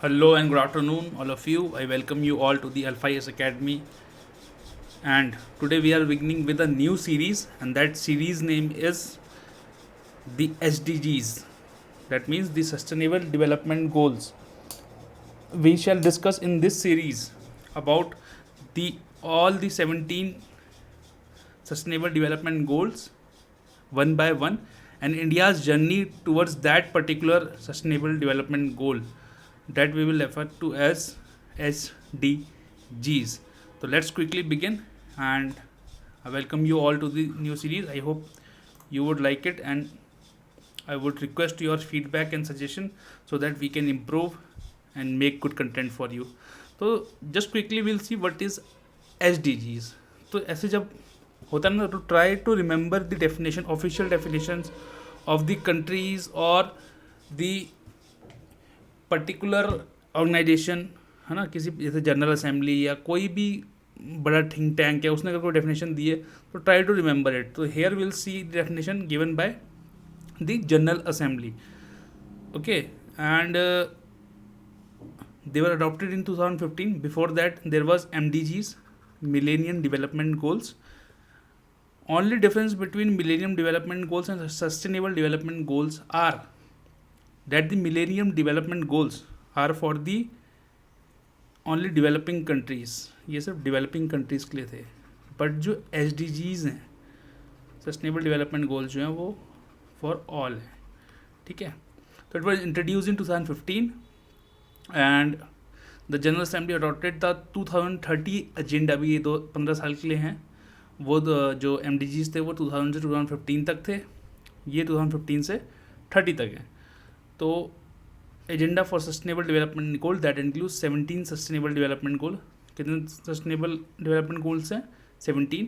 Hello and good afternoon, all of you. I welcome you all to the Alpha Academy. And today we are beginning with a new series, and that series name is the SDGs. That means the Sustainable Development Goals. We shall discuss in this series about the all the 17 Sustainable Development Goals one by one, and India's journey towards that particular Sustainable Development Goal that we will refer to as SDGs. So let's quickly begin, and I welcome you all to the new series. I hope you would like it, and I would request your feedback and suggestion so that we can improve and make good content for you. तो just quickly we'll see what is SDGs. तो ऐसे जब होता है ना, to try to remember the definition, official definitions of the countries or the particular organization, है ना, किसी जैसे जनरल असेंबली या कोई भी बड़ा थिंक टैंक है, उसने अगर कोई डेफिनेशन दी है तो ट्राई टू रिमेंबर इट. तो here will see definition given by the General Assembly. Okay, and they were adopted in 2015. Before that there was MDGs, Millennium Development Goals. Only difference between Millennium Development Goals and Sustainable Development Goals are that the Millennium Development Goals are for the only developing countries. ये सब developing countries के लिए थे. But जो SDGs हैं, Sustainable Development Goals जो हैं वो for all हैं. ठीक है, तो it was introduced in 2015 and the General Assembly adopted the 2030 agenda. भी ये 15 साल के लिए हैं. वो जो MDGs थे वो 2000 से 2015 तक थे. ये 2015 से 30 तक हैं. तो agenda for sustainable development goal that include 17 sustainable development goal. कितने सस्टेनेबल डेवलपमेंट गोल्स हैं? 17.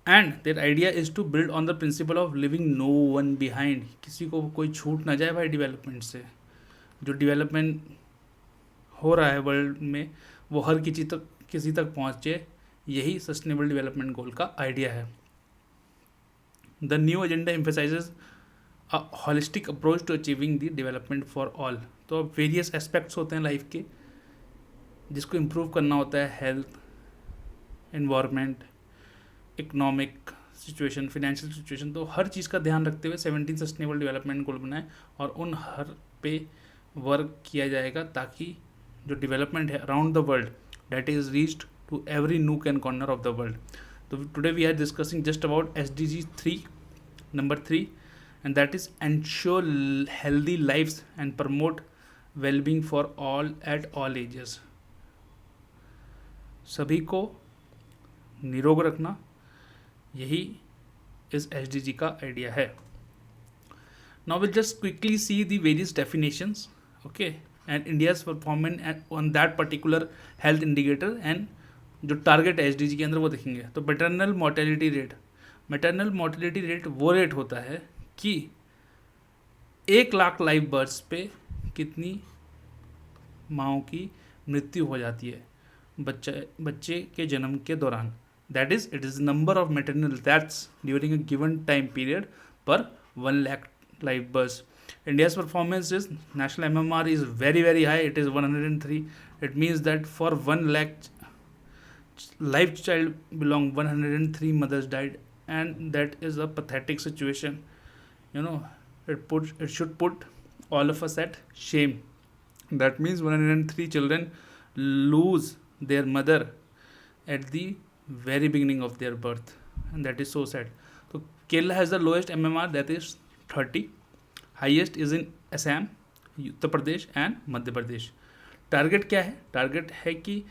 And their idea is to build on the principle of living no one behind. किसी को कोई छूट ना जाए भाई डेवलपमेंट से. जो डेवलपमेंट हो रहा है वर्ल्ड में वो हर किसी तक पहुँचे. यही सस्टेनेबल डेवलपमेंट गोल का आइडिया है. The new agenda emphasises a holistic approach to achieving the development for all. तो अब वेरियस एस्पेक्ट्स होते हैं लाइफ के जिसको इम्प्रूव करना होता है. Health, environment, economic situation, financial situation. तो हर चीज़ का ध्यान रखते हुए 17 सस्टेनेबल डेवलपमेंट गोल बनाए और उन हर पे वर्क किया जाएगा ताकि जो डेवलपमेंट है around the world that is reached to every nook and corner of the world. तो today we are discussing just about SDG 3, नंबर 3, and that is ensure healthy lives and promote well-being for all at all ages. सभी को निरोग रखना, यही इस SDG का idea है. Now we'll just quickly see the various definitions, okay, and India's performance on that particular health indicator and जो target है SDG के अंदर वो देखेंगे. तो maternal mortality rate. Maternal mortality rate वो रेट होता है कि 1 लाख लाइव बर्थ्स पे कितनी माँओं की मृत्यु हो जाती है बच्चे के जन्म के दौरान. That is it is number of maternal deaths during a given time period per 1 lakh live births. India's performance is national MMR is very very high. It is 103. It means that for 1 lakh live child belong 103 mothers died, and that is a pathetic situation. You know, it should put all of us at shame. That means 103 children lose their mother at the very beginning of their birth, and that is so sad. So Kerala has the lowest MMR, that is 30. Highest is in Assam, Uttar Pradesh and Madhya Pradesh. Target क्या है? Target है कि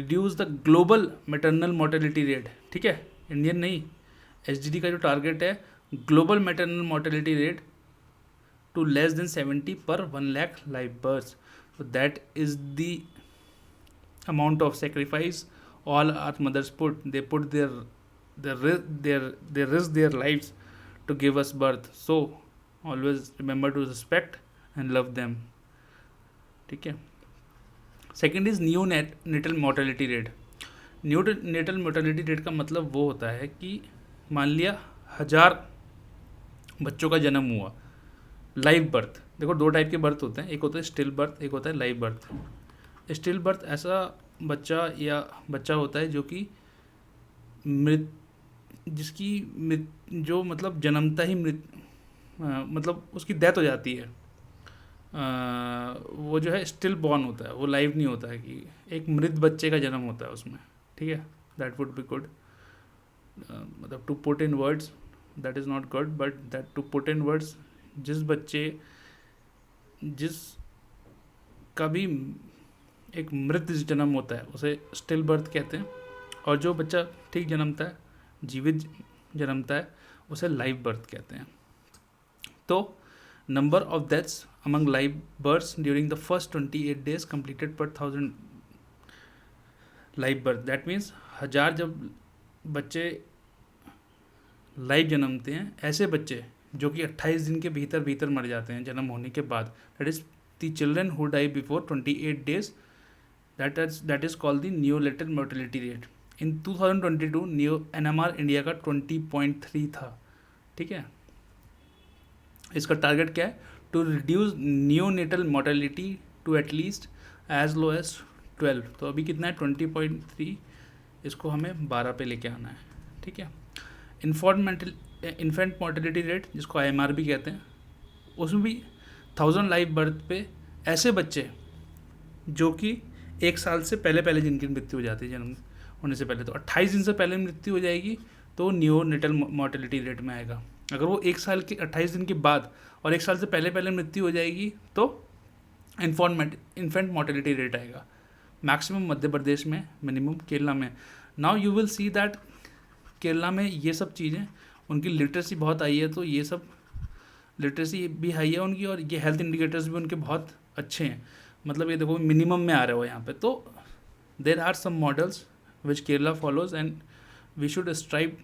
reduce the global maternal mortality rate. ठीक है, Indian नहीं, SDG का जो target है global maternal mortality rate to less than 70 per 1 lakh live births. So that is the amount of sacrifice all our mothers put. They put they risk their lives to give us birth. So always remember to respect and love them. ठीक है. Second is new natal mortality rate. New natal mortality rate का मतलब वो होता है कि मान लिया 1000 बच्चों का जन्म हुआ, लाइव बर्थ, देखो 2 टाइप के बर्थ होते हैं, एक होता है स्टिल बर्थ, एक होता है लाइव बर्थ। स्टिल बर्थ ऐसा बच्चा होता है जो कि मृत जिसकी मृत जो मतलब जन्मता ही मतलब उसकी डेथ हो जाती है। वो जो है स्टिल बॉर्न होता है, वो लाइव नहीं होता है, कि एक मृत बच्चे का जन्म होता है उसमें। ठीक है, दैट वुड बी गुड, मतलब to put in words that is not good, but that to put in words, जिस का भी एक मृत जन्म होता है उसे स्टिल बर्थ कहते हैं, और जो बच्चा ठीक जन्मता है, जीवित जन्मता है, उसे लाइव बर्थ कहते हैं। तो number of deaths among live births during the first 28 days completed per 1000 live birth, that means 1000 जब बच्चे लाइव जन्मते हैं, ऐसे बच्चे जो कि 28 दिन के भीतर मर जाते हैं जन्म होने के बाद, that is the children who die before 28 days, that is called the neonatal mortality rate. In 2022 NMR India का 20.3 था। ठीक है, इसका टारगेट क्या है? To reduce neonatal mortality to at least as low as 12। तो अभी कितना है? 20.3, इसको हमें 12 पे लेके आना है। ठीक है, इन्फेंट मोर्टेलिटी रेट, जिसको IMR भी कहते हैं, उसमें भी 1000 लाइव बर्थ पे ऐसे बच्चे जो कि 1 साल से पहले जिनकी मृत्यु हो जाती है जन्म होने से पहले, तो 28 दिन से पहले मृत्यु हो जाएगी तो नियोनेटल मोर्टेलिटी रेट में आएगा। अगर वो 1 साल के 28 दिन के बाद और 1 साल से पहले मृत्यु हो जाएगी तो इन्फेंट मोर्टेलिटी रेट आएगा। मैक्सिमम मध्य प्रदेश में, मिनिमम केरला में। Now you will see that Kerala में ये सब चीज़ें, उनकी लिटरेसी बहुत हाई है, तो ये सब लिटरेसी भी हाई है उनकी, और ये हेल्थ इंडिकेटर्स भी उनके बहुत अच्छे हैं। मतलब ये देखो मिनिमम में आ रहे हो यहाँ पे। तो there are some models which Kerala follows and we should strive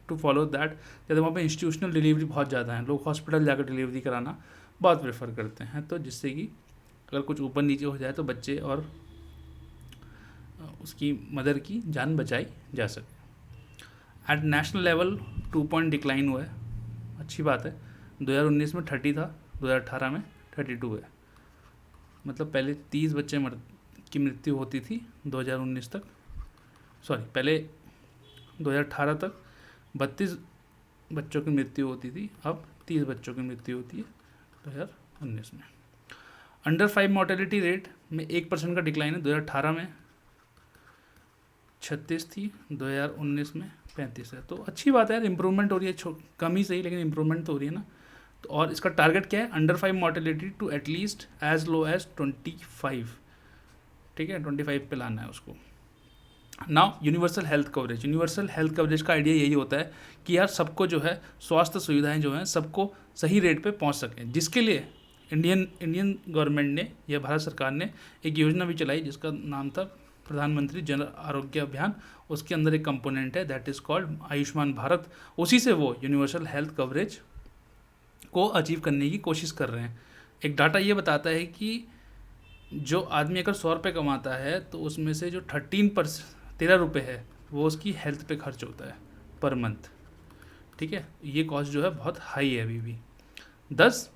to follow that. जैसे वहाँ पे इंस्टीट्यूशनल डिलीवरी बहुत ज़्यादा है, लोग हॉस्पिटल जाकर डिलीवरी कराना बहुत प्रेफर करते हैं, तो जिससे कि अगर कुछ ऊपर नीचे हो जाए तो बच्चे और उसकी मदर की जान बचाई जा सके। At national level 2 point decline हुआ है, अच्छी बात है। 2019 में 30 था, 2018 में 32 है। मतलब पहले 30 बच्चे की मृत्यु होती थी 2019 तक, पहले 2018 तक 32 बच्चों की मृत्यु होती थी, अब 30 बच्चों की मृत्यु होती है 2019 में। अंडर 5 मोर्टेलिटी रेट में 1% का डिक्लाइन है। 2018 में 36 थी, 2019 में 35 है। तो अच्छी बात है यार, इंप्रूवमेंट हो रही है, कम ही सही लेकिन इंप्रूवमेंट तो हो रही है ना। तो और इसका टारगेट क्या है? Under 5 mortality to at least as low as 25। ठीक है, 25 पे लाना है उसको। Now universal health coverage. Universal health coverage का आइडिया यही होता है कि यार सबको जो है स्वास्थ्य सुविधाएं जो हैं सबको सही रेट पे पहुंच सकें, जिसके लिए इंडियन गवर्नमेंट ने या भारत सरकार ने एक योजना भी चलाई जिसका नाम था प्रधानमंत्री जन आरोग्य अभियान। उसके अंदर एक कंपोनेंट है that is called Ayushman Bharat. उसी से वो यूनिवर्सल हेल्थ कवरेज को अचीव करने की कोशिश कर रहे हैं। एक डाटा ये बताता है कि जो आदमी अगर 100 रुपये कमाता है तो उसमें से जो 13 रुपये है वो उसकी हेल्थ पे खर्च होता है पर मंथ। ठीक है, ये कॉस्ट जो है बहुत हाई है अभी भी। 10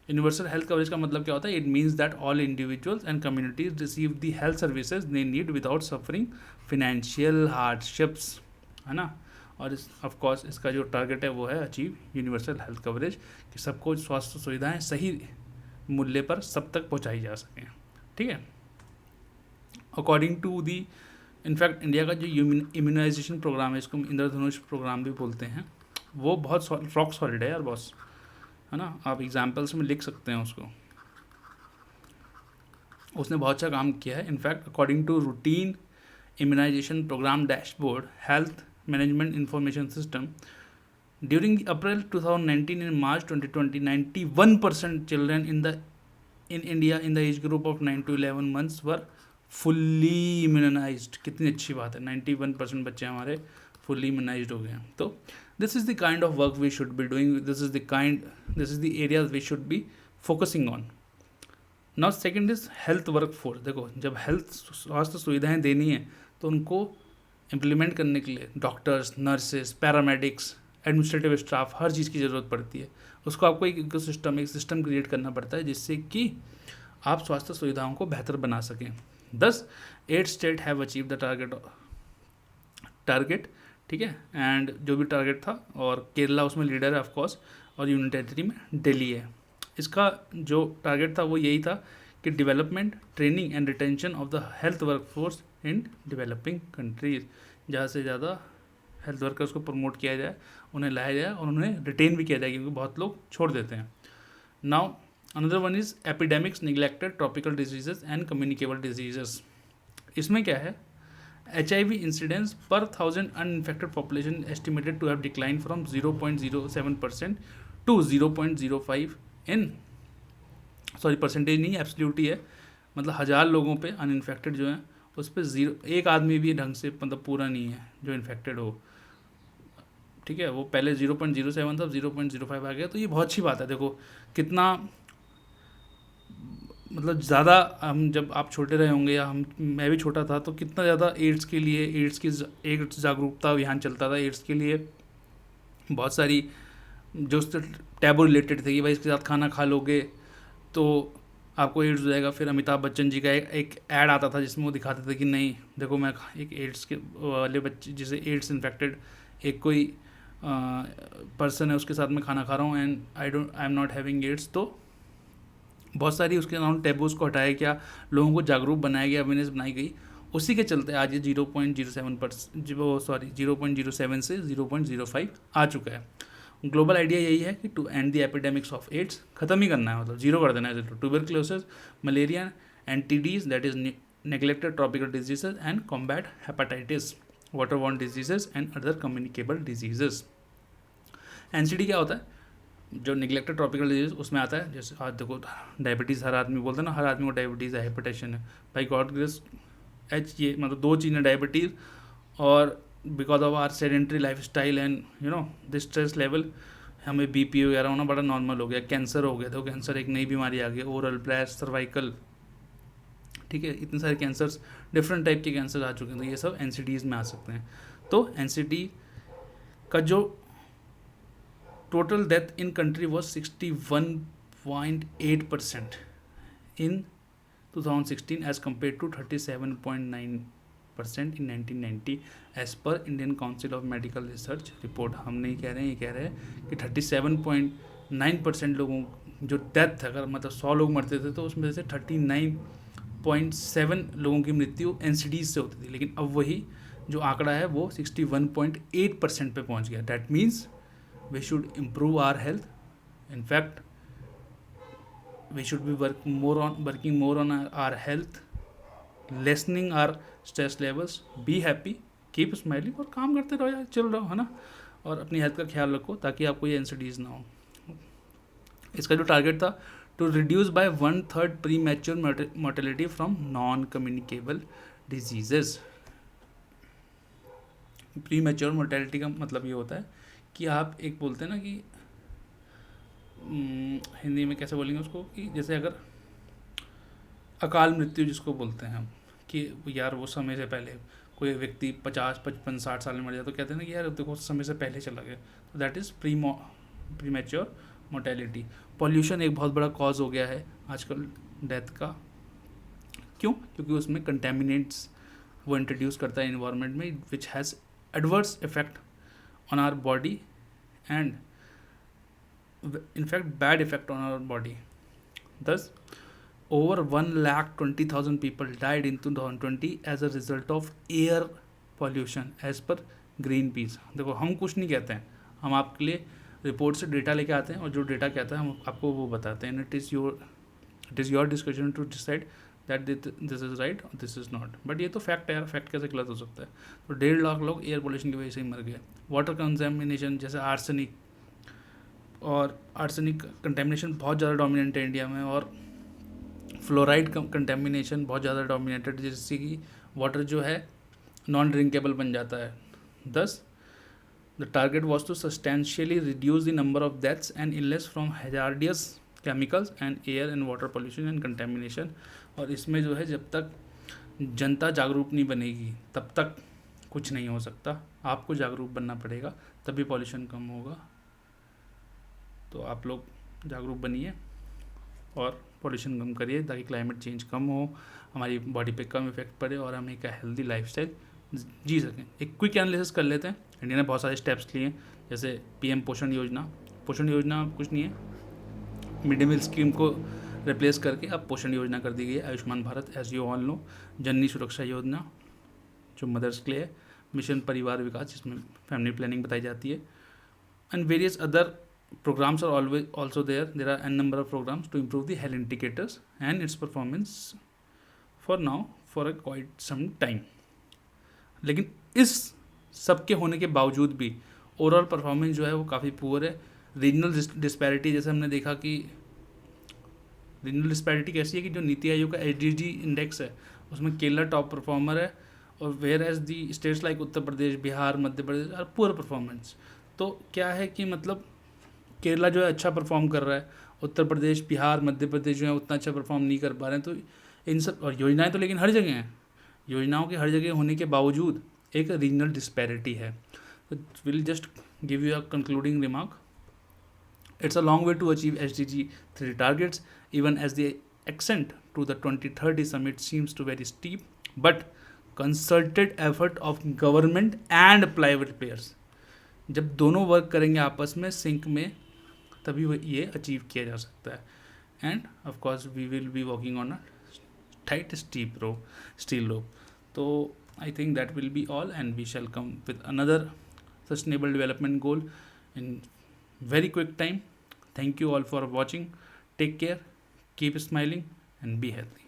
यूनिवर्सल हेल्थ कवरेज का मतलब क्या होता है? It means that all individuals and communities receive the health services they need without suffering financial hardships, है ना। और ऑफ कोर्स इसका जो टारगेट है वो है अचीव यूनिवर्सल हेल्थ कवरेज, कि सबको स्वास्थ्य सुविधाएं सही मूल्य पर सब तक पहुंचाई जा सकें। ठीक है, according to the in fact India का जो इम्यूनाइजेशन प्रोग्राम है, इसको इंद्रधनुष प्रोग्राम भी बोलते हैं, वो बहुत रॉक सॉलिड है यार बॉस, है ना। आप एग्जाम्पल्स में लिख सकते हैं उसको, उसने बहुत अच्छा काम किया है। In fact according to routine immunization programme dashboard health management information system during April 2019 and March 2020 91% children in India in the age group of 9 to 11 months were fully immunized. कितनी अच्छी बात है, 91% बच्चे हमारे फुल्ली इम्यूनाइज्ड हो गए हैं। तो this is the kind of work we should be doing, this is the areas we should be focusing on. Now second is health work force. देखो, जब हेल्थ स्वास्थ्य सुविधाएं देनी है तो उनको इम्प्लीमेंट करने के लिए doctors, nurses, paramedics, administrative staff, हर चीज़ की ज़रूरत पड़ती है। उसको आपको एक इकोसिस्टम, एक सिस्टम क्रिएट करना पड़ता है जिससे कि आप स्वास्थ्य सुविधाओं को बेहतर बना सकें। 8 state have achieve the target, ठीक है, एंड जो भी टारगेट था, और केरला उसमें लीडर है ऑफकोर्स, और यूनियन टेरिटरी में दिल्ली है। इसका जो टारगेट था वो यही था कि development, training and retention of the health workforce in developing countries, ज़्यादा से ज़्यादा हेल्थ वर्कर्स को प्रमोट किया जाए, उन्हें लाया जाए और उन्हें रिटेन भी किया जाए, क्योंकि बहुत लोग छोड़ देते हैं। Now another one is epidemics, neglected tropical diseases and communicable diseases. इसमें क्या है, HIV incidence per 1,000 uninfected population estimated to have declined from 0.07% to 0.05 in, sorry percentage नहीं, एब्सोल्यूट ही है, मतलब 1000 लोगों पे अनइन्फेक्टेड जो हैं उस पर 0, एक आदमी भी ढंग से मतलब पूरा नहीं है जो इन्फेक्टेड हो, ठीक है। वो पहले 0.07 था, 0.05 आ गया, तो ये बहुत अच्छी बात है। देखो कितना मतलब ज़्यादा, हम जब आप छोटे रहे होंगे या मैं भी छोटा था, तो कितना ज़्यादा एड्स के लिए, एड्स जागरूकता अभियान चलता था। एड्स के लिए बहुत सारी जो उससे टैबू रिलेटेड थे कि भाई इसके साथ खाना खा लोगे तो आपको एड्स हो जाएगा। फिर अमिताभ बच्चन जी का एक ऐड आता था जिसमें वो दिखाते थे कि नहीं देखो, मैं एक एड्स के वाले बच्चे, जिसे एड्स इन्फेक्टेड एक कोई पर्सन है, उसके साथ मैं खाना खा रहा हूँ and I am not having AIDS. तो बहुत सारी उसके अराउंड टैबूज़ को हटाया गया, लोगों को जागरूक बनाया गया, अवेयरनेस बनाई गई। उसी के चलते आज ये 0.07 से 0.05 आ चुका है। ग्लोबल आइडिया यही है कि to end the epidemics of AIDS, खत्म ही करना है, मतलब जीरो कर देना है zero. Tuberculosis, malaria and TDs, that is neglected tropical diseases, and combat hepatitis, waterborne diseases and other communicable diseases. NCD क्या होता है, जो निगलेक्टेड ट्रॉपिकल डिजीज उसमें आता है। जैसे आज देखो डायबिटीज़, हर आदमी बोलता है ना, हर आदमी को डायबिटीज़ है, हाइपरटेंशन है, भाई गॉड ग्रेस H, ये मतलब दो चीज़ें, डायबिटीज़ और because of our sedentary lifestyle and this stress level, हमें BP वगैरह होना बड़ा नॉर्मल हो गया। कैंसर हो गया, तो कैंसर एक नई बीमारी आ गई, ओरल, ब्रेस्ट, सर्वाइकल, ठीक है, इतने सारे कैंसर्स, डिफरेंट टाइप के कैंसर आ चुके हैं, तो ये सब NCDs में आ सकते हैं। तो NCD का जो total death in country was 61.8% in 2016 as compared to 37.9% in 1990 as per Indian Council of Medical Research report। हम नहीं कह रहे हैं, ये कह रहे हैं कि 37.9% लोगों जो डेथ, अगर मतलब 100 लोग मरते थे तो उसमें से 39.7 लोगों की मृत्यु NCDs से होती थी। लेकिन अब वही जो आंकड़ा है वो 61.8% पे पहुंच गया। That means we should improve our health. In fact, we should be working more on our health, lessening our stress levels, be happy, keep smiling, और काम करते रहो यार, चल रहो, है ना, और अपनी हेल्थ का ख्याल रखो ताकि आपको ये NCDs ना हो। इसका जो टारगेट था, to reduce by 1/3 premature mortality from non communicable diseases. Premature mortality का मतलब ये होता है कि आप एक बोलते हैं ना कि हिंदी में कैसे बोलेंगे उसको, कि जैसे अगर अकाल मृत्यु जिसको बोलते हैं हम, कि यार वो समय से पहले कोई व्यक्ति 50, 55, 60 साल में मर जाए तो कहते हैं ना कि यार देखो समय से पहले चला गया, तो that is pre mature mortality. Pollution एक बहुत बड़ा कॉज हो गया है आजकल डेथ का। क्यों? क्योंकि उसमें कंटेमिनेंट्स वो इंट्रोड्यूस करता है इन्वायरमेंट में, which has adverse effect on our body and in fact bad effect on our body. Thus over 1,20,000 people died in 2020 as a result of air pollution as per Greenpeace। देखो हम कुछ नहीं कहते हैं, हम आपके लिए रिपोर्ट से डेटा लेके आते हैं और जो डेटा कहता है हम आपको वो बताते हैं। It is your discussion to decide that this is right और दिस इज़ नॉट। बट ये तो फैक्ट है यार, फैक्ट कैसे गलत हो सकता है। तो 1.5 लाख लोग एयर पोल्यूशन की वजह से ही मर गए। वाटर कंटेमिनेशन, जैसे आर्सेनिक कंटेमिनेशन बहुत ज़्यादा डोमिनेंट है इंडिया में, और फ्लोराइड कंटेमिनेशन बहुत ज़्यादा डोमिनेटेड, जिससे कि वाटर जो है नॉन ड्रिंकेबल बन जाता है। Thus the target was to substantially reduce the number of deaths and illness from hazardous chemicals and air and water pollution and contamination. और इसमें जो है जब तक जनता जागरूक नहीं बनेगी तब तक कुछ नहीं हो सकता। आपको जागरूक बनना पड़ेगा तभी पॉल्यूशन कम होगा। तो आप लोग जागरूक बनिए और पॉल्यूशन कम करिए ताकि क्लाइमेट चेंज कम हो, हमारी बॉडी पे कम इफेक्ट पड़े और हम एक हेल्दी लाइफस्टाइल जी सकें। एक क्विक एनालिसिस कर लेते हैं। इंडिया ने बहुत सारे स्टेप्स लिए, जैसे पीएम पोषण योजना। पोषण योजना कुछ नहीं है, मिड डे मील स्कीम को रिप्लेस करके अब पोषण योजना कर दी गई है। Ayushman Bharat, as you all know, Janani Suraksha Yojana जो मदर्स के लिए है, मिशन परिवार विकास जिसमें फैमिली प्लानिंग बताई जाती है, and various other programs are always also there are n number of programs to improve the health indicators and its performance for now for a quite some time। लेकिन इस सब के होने के बावजूद भी ओवरऑल परफॉर्मेंस जो है वो काफ़ी पुअर है। रीजनल डिस्पैरिटी, जैसे हमने देखा कि रीजनल डिस्पैरिटी कैसी है कि जो नीति आयोग का एचडीजी इंडेक्स है उसमें केरला टॉप परफॉर्मर है, और whereas the states like Uttar Pradesh, Bihar, Madhya Pradesh are poor performance. तो क्या है कि मतलब केरला जो है अच्छा परफॉर्म कर रहा है, उत्तर प्रदेश, बिहार, मध्य प्रदेश जो है उतना अच्छा परफॉर्म नहीं कर पा रहे हैं। तो इन सब, और योजनाएं तो लेकिन हर जगह हैं, योजनाओं के हर जगह होने के बावजूद एक रीजनल डिस्पैरिटी है। तो will just give you a concluding remark, it's a long way to achieve SDG 3 targets even as the ascent to the 2030 summit seems to very steep, but concerted effort of government and private players, जब दोनों work करेंगे आपस में sink में तभी वो ये achieve किया जा सकता है। And of course we will be working on a tight steel rope. तो I think that will be all and we shall come with another sustainable development goal in very quick time. Thank you all for watching. Take care, keep smiling and be healthy.